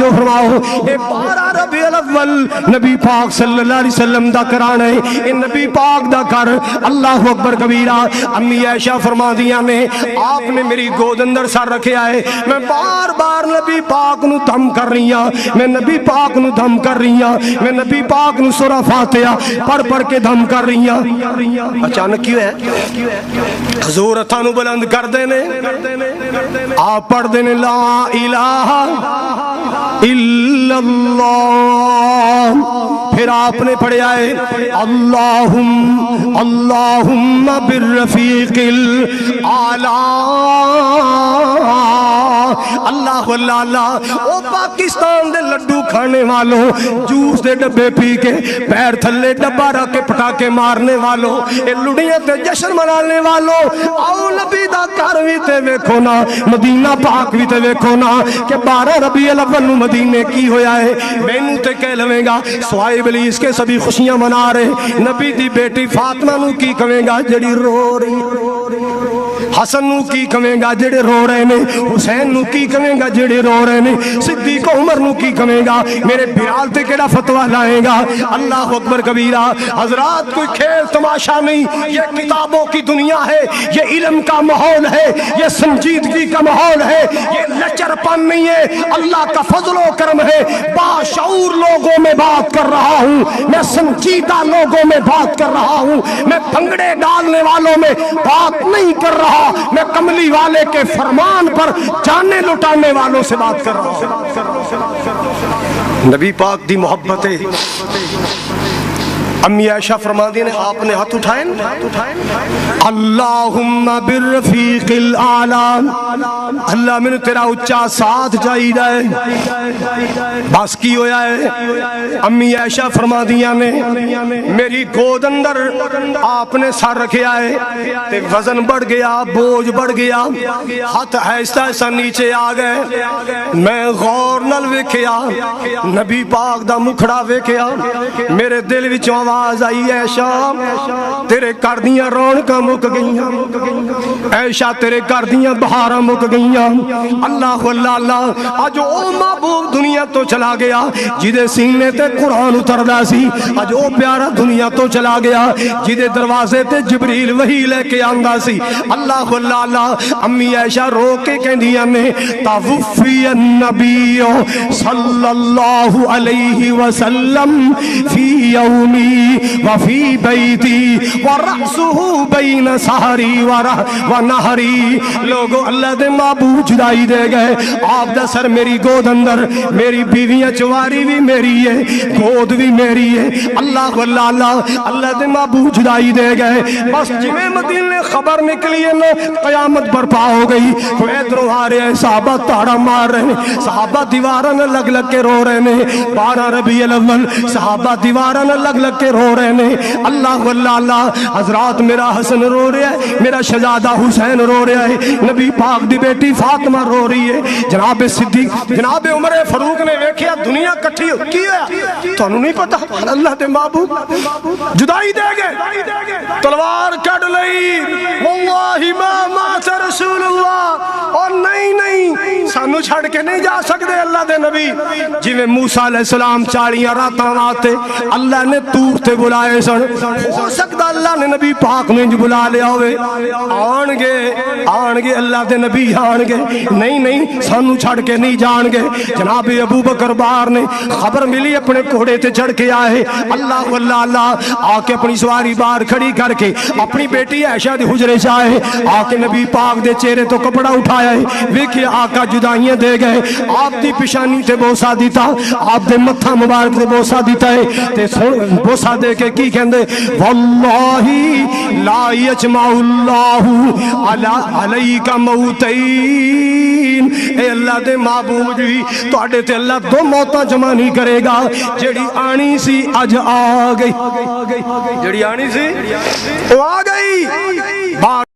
توجہ فرماؤ، اے 12 ربیع الاول نبی پاک صلی اللہ علیہ وسلم دا کرانا ہے، اے نبی پاک دا کر، اللہ اکبر کبیرہ۔ امی عائشہ فرما دیا نے آپ نے میری گود اندر سر رکھیا ہے، میں بار بار نبی پاک نو دم کر رہی ہاں، میں نبی پاک نو دم کر رہی ہاں، میں نبی پاک نو سورہ فاتحہ پڑھ کے دم کر رہی ہاں۔ اچانک کیوں ہے؟ حضور ہتھاں نو بلند کر دینے، آپ پڑھ دینے لا الہ الا اللہ، پھر آپ نے پڑھیا ہے اللہم بالرفیق الاعلی، اللہ اللہ۔ او پاکستان دے لڈو کھانے والوں، جوس دے ڈبے پی کے پیر تھلے ڈبا رکھ کے پٹاکے مارنے والوں، اے لڑیاں تے جشن منانے والوں، آؤ نبی دا گھر وی تے ویکھو نا، مدینہ پاک وی تے ویکھو نا کہ 12 ربیع الاول نو مدینے کی ہویا ہے۔ مینوں تے کہہ لویں گا سوائے ابلیس کے سبھی خوشیاں منا رہے، نبی دی بیٹی فاطمہ نو کی کہے گا جڑی رو رہی، حسن نو کی کہے گا جڑے رو رہے نے، حسین نو کی کہے گا جڑے رو رہے نے، صدیق عمر نو کی کہے گا، میرے بلال تے کیڑا فتویٰ لائے گا؟ اللہ اکبر کبیرہ۔ حضرات کوئی کھیل تماشا نہیں، یہ کتابوں کی دنیا ہے، یہ علم کا ماحول ہے، یہ سنجیدگی کا ماحول ہے، یہ لچر پن نہیں ہے، اللہ کا فضل و کرم ہے۔ باشعور لوگوں میں بات کر رہا ہوں، میں سنجیدہ لوگوں میں بات کر رہا ہوں، میں بھنگڑے ڈالنے والوں میں بات نہیں کر رہا، میں کملی والے کے فرمان پر جانے لٹانے والوں سے بات کر رہا ہوں۔ نبی پاک دی محبت ہے۔ امی عائشہ فرما دی نے آپ نے ہاتھ اٹھائیں، اللہم بالرفیق الاعلی، اللہ میں نے تیرا اچھا ساتھ چاہیے ہے۔ بس کی ہویا ہے؟ امی عائشہ فرما دیا نے میری گود اندر آپ نے سر رکھیا ہے تے وزن بڑھ گیا، بوجھ بڑھ گیا، ہاتھ ایسا ایسا نیچے آ گئے، میں غور نال ویکھیا، نبی پاک دا مکھڑا ویکھیا، میرے دل وچ آواز آئی عائشہ تیرے کر دیاں رونقاں مک گئیاں، عائشہ تیرے کر دیاں بہاراں مک گئیاں۔ اللہ اللہ اللہ، اج او محبوب دنیا تو چلا گیا جدے سینے تے قرآن اتردا سی، اج او پیارا دنیا تو چلا گیا جدے دروازے تے جبریل وحی لے کے آندا سی۔ اللہ اللہ اللہ، امی عائشہ رو کے کہندیاں نے توفی النبی صلی اللہ علیہ وسلم فی یومی وفی بیتی ورأسہ بین سہری ونہری۔ لوگو اللہ دے محبوب جدائی دے گئے، آپ دا سر میری گود اندر، میری بیویاں چواری بھی میری ہے، گود بھی میری ہے۔ اللہ اللہ اللہ، اللہ دے محبوب جدائی دے گئے۔ بس جویں مدینے خبر نکلی ہے نا قیامت برپا ہو گئی، تو ادھروں آ رہے ہیں صحابہ تاڑا مار رہے ہیں، صحابہ دیواراں لگ لگ کے رو رہے ہیں۔ 12 ربیع الاول صحابہ دیواراں لگ لگ کے رو رہے ہیں۔ اللہ اللہ اللہ، حضرات میرا حسن رو رہا ہے، میرا شہزادہ حسین رو رہا ہے، نبی پاک دی بیٹی فاطمہ رو رہی ہے، جناب صدیق جناب عمر فاروق نے ویکھیا دنیا کٹھی کی ہے، تانوں نہیں پتا؟ اللہ دے محبوب جدائی دے گئے، تلوار کٹ لئی، واللہ ما مات رسول اللہ، اور نہیں سانو چھڑ کے نہیں جا سکتے اللہ دے نبی۔ جویں موسیٰ علیہ السلام 40 راتاں واسطے اللہ نے طور تے بلائے سن، ہو سکتا اللہ نے نبی پاک نے جو بلا لیا ہوئے، آن گے اللہ دے نبی آن گے، نہیں سانو چھڑ کے نہیں جان گے۔ جناب ابو بکر بار نے خبر ملی اپنے گھوڑے تے چڑھ کے آئے، اللہ اللہ اللہ، آ کے اپنی سواری بار کھڑی کر کے اپنی بیٹی عائشہ دے حجرے چاہے، آ کے نبی پاک دے چہرے تو کپڑا اٹھایا ہے، ویکھے آقا جدائیاں دے گئے، آپ دی پیشانی تے بوسا دیتا، آپ دے متھا مبارک تے بوسا دیتا ہے، تے بوسا دے کے کی کہندے واللہ لا یجمع اللہ علیک موتین، اے اللہ دے محبوب جی تواڈے تے اللہ دو موتاں جمع نہیں کرے گا، جیڑی آنی سی اج آ گئی، جیڑی آنی سی وہ آ گئی۔